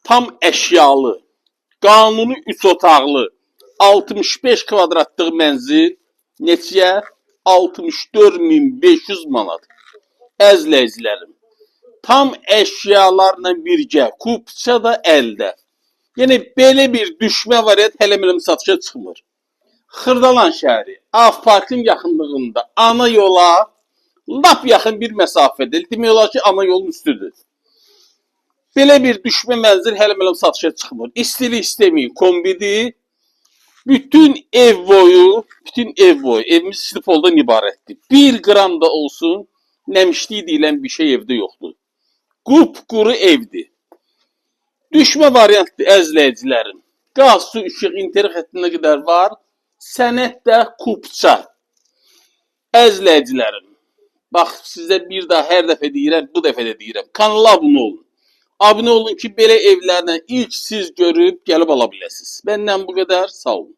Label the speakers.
Speaker 1: tam əşyalı, qanuni 3 otaqlı, 65 kvadratlıq mənzil neçəyə? 64.500 manat. Əzləyicilərim, tam əşyalarla birgə, kupça da əldə. Yəni belə bir düşmə variant hələ mənim satışa çıxmır. Xırdalan şəhəri, Avparkın yaxınlığında, ana yola lap yaxın bir məsafədir. Demək olar ki, ana yolun üstüdür. Belə bir düşmə mənzil hələ mənim satışa çıxmır. İstilik istəməyin, kombidir. Bütün ev boyu, evimiz stripoldan ibarətdir. 1 qram da olsun, nəmişlik deyilən bir şey evdə yoxdur. Qupquru evdir. Düşmə variantdır əzləyicilərim. Qaz, su, işıq, internet xəttinə qədər var. Sənəd də kupça. Əzləyicilərim, bax sizə bir daha hər dəfə deyirəm, bu dəfə də deyirəm. Kanala abunə olun. Abunə olun ki, belə evlərlə ilk siz görüb gəlib ala biləsiniz. Məndən bu qədər, sağ olun.